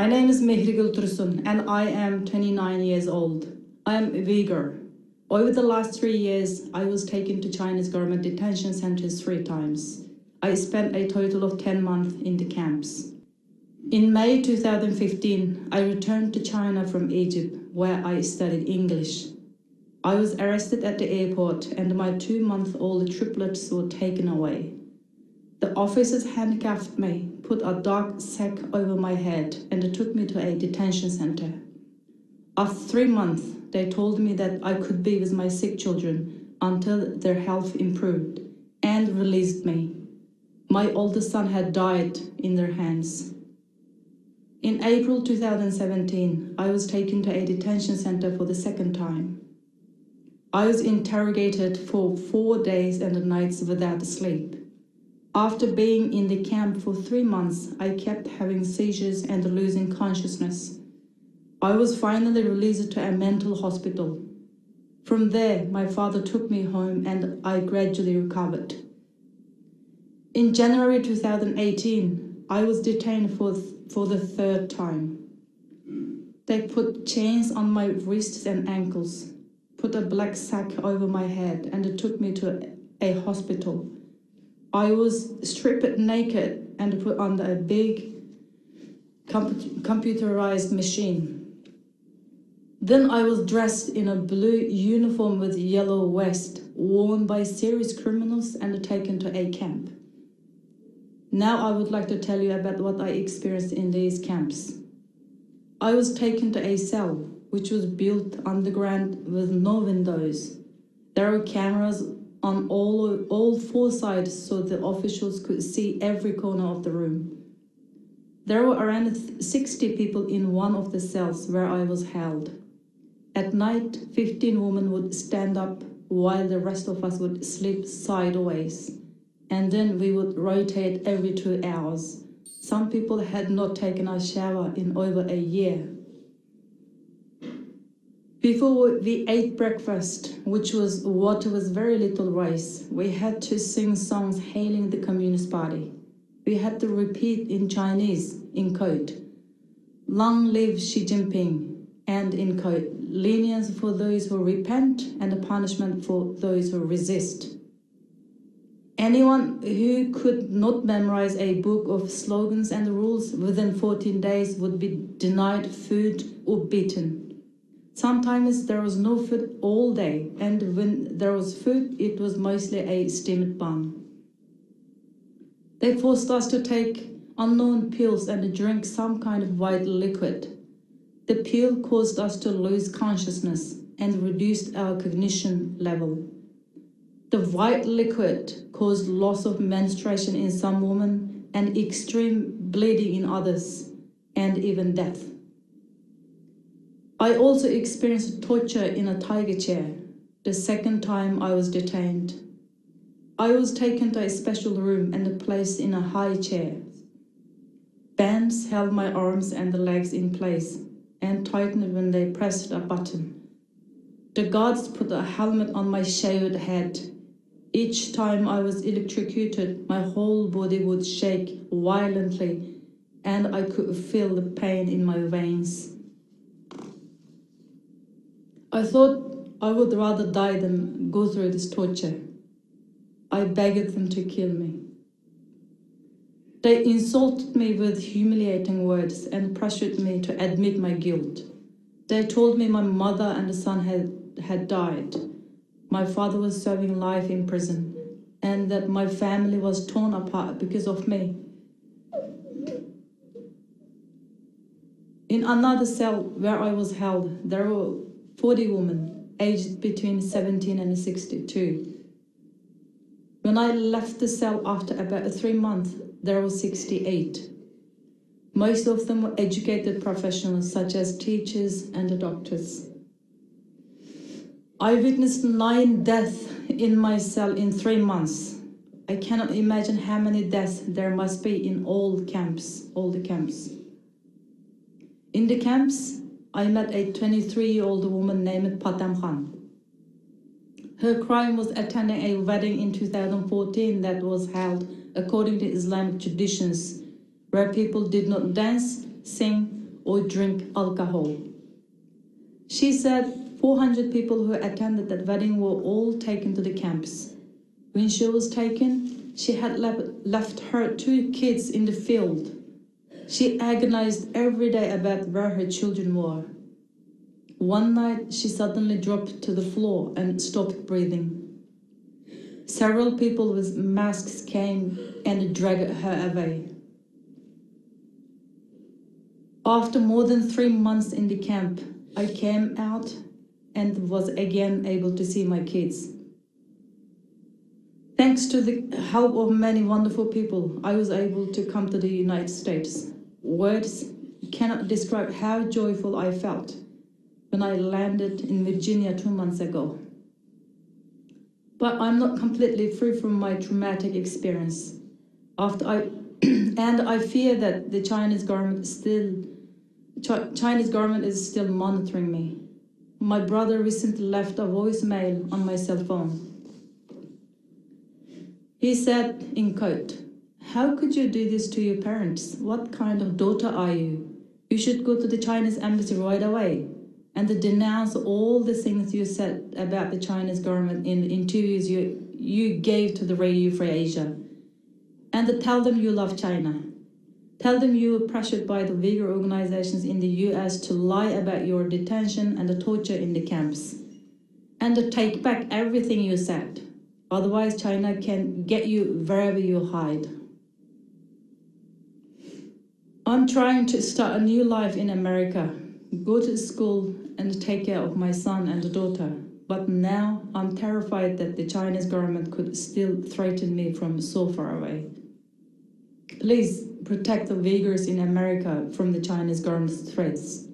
My name is Mihrigul Tursun and I am 29 years old. I am Uyghur. Over the last 3 years, I was taken to China's government detention centers 3 times. I spent a total of 10 months in the camps. In May 2015, I returned to China from Egypt, where I studied English. I was arrested at the airport and my 2-month-old triplets were taken away. The officers handcuffed me, put a dark sack over my head, and took me to a detention center. After 3 months, they told me that I could be with my sick children until their health improved, and released me. My oldest son had died in their hands. In April 2017, I was taken to a detention center for the 2nd time. I was interrogated for 4 days and nights without sleep. After being in the camp for 3 months, I kept having seizures and losing consciousness. I was finally released to a mental hospital. From there, my father took me home and I gradually recovered. In January 2018, I was detained for the 3rd time. They put chains on my wrists and ankles, put a black sack over my head, and took me to a hospital. I was stripped naked and put under a big computerized machine. Then I was dressed in a blue uniform with yellow vest, worn by serious criminals, and taken to a camp. Now I would like to tell you about what I experienced in these camps. I was taken to a cell, which was built underground with no windows. There were cameras on all 4 sides so the officials could see every corner of the room. There were around 60 people in one of the cells where I was held. At night, 15 women would stand up while the rest of us would sleep sideways. And then we would rotate every 2 hours. Some people had not taken a shower in over a year. Before we ate breakfast, which was water with very little rice, we had to sing songs hailing the Communist Party. We had to repeat in Chinese, in quote, "Long live Xi Jinping," and in quote, "Lenience for those who repent and punishment for those who resist." Anyone who could not memorize a book of slogans and rules within 14 days would be denied food or beaten. Sometimes there was no food all day, and when there was food, it was mostly a steamed bun. They forced us to take unknown pills and drink some kind of white liquid. The pill caused us to lose consciousness and reduced our cognition level. The white liquid caused loss of menstruation in some women and extreme bleeding in others, and even death. I also experienced torture in a tiger chair, the 2nd time I was detained. I was taken to a special room and placed in a high chair. Bands held my arms and legs in place and tightened when they pressed a button. The guards put a helmet on my shaved head. Each time I was electrocuted, my whole body would shake violently and I could feel the pain in my veins. I thought I would rather die than go through this torture. I begged them to kill me. They insulted me with humiliating words and pressured me to admit my guilt. They told me my mother and son had died. My father was serving life in prison, and that my family was torn apart because of me. In another cell where I was held, there were 40 women, aged between 17 and 62. When I left the cell after about 3 months, there were 68. Most of them were educated professionals such as teachers and doctors. I witnessed 9 deaths in my cell in 3 months. I cannot imagine how many deaths there must be in all the camps. In the camps, I met a 23-year-old woman named Patam Khan. Her crime was attending a wedding in 2014 that was held according to Islamic traditions, where people did not dance, sing, or drink alcohol. She said 400 people who attended that wedding were all taken to the camps. When she was taken, she had left her 2 kids in the field. She agonized every day about where her children were. One night, she suddenly dropped to the floor and stopped breathing. Several people with masks came and dragged her away. After more than 3 months in the camp, I came out and was again able to see my kids. Thanks to the help of many wonderful people, I was able to come to the United States. Words cannot describe how joyful I felt when I landed in Virginia 2 months ago. But I'm not completely free from my traumatic experience. And I fear that the Chinese government is still monitoring me. My brother recently left a voicemail on my cell phone. He said, in quote, "How could you do this to your parents? What kind of daughter are you? You should go to the Chinese embassy right away and denounce all the things you said about the Chinese government in the interviews you gave to the Radio Free Asia. And tell them you love China. Tell them you were pressured by the Uyghur organizations in the US to lie about your detention and the torture in the camps. And to take back everything you said. Otherwise, China can get you wherever you hide. I'm trying to start a new life in America, go to school and take care of my son and daughter. But now I'm terrified that the Chinese government could still threaten me from so far away. Please protect the Uyghurs in America from the Chinese government's threats.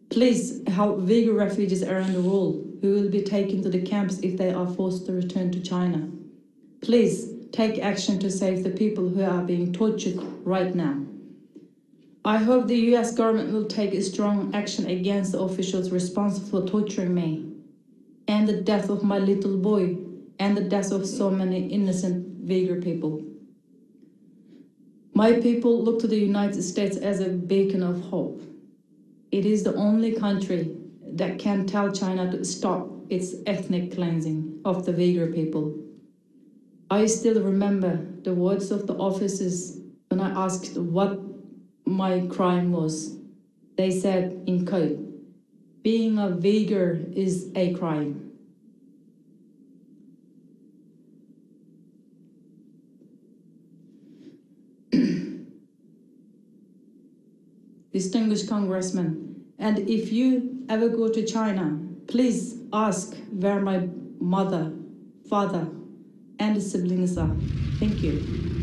Please help Uyghur refugees around the world who will be taken to the camps if they are forced to return to China. Please take action to save the people who are being tortured right now. I hope the US government will take a strong action against the officials responsible for torturing me, and the death of my little boy, and the death of so many innocent Uyghur people. My people look to the United States as a beacon of hope. It is the only country that can tell China to stop its ethnic cleansing of the Uyghur people. I still remember the words of the officers when I asked what my crime was. They said, in quote, "Being a Uyghur is a crime." Distinguished Congressman, and if you ever go to China, please ask where my mother, father, and siblings are. Thank you.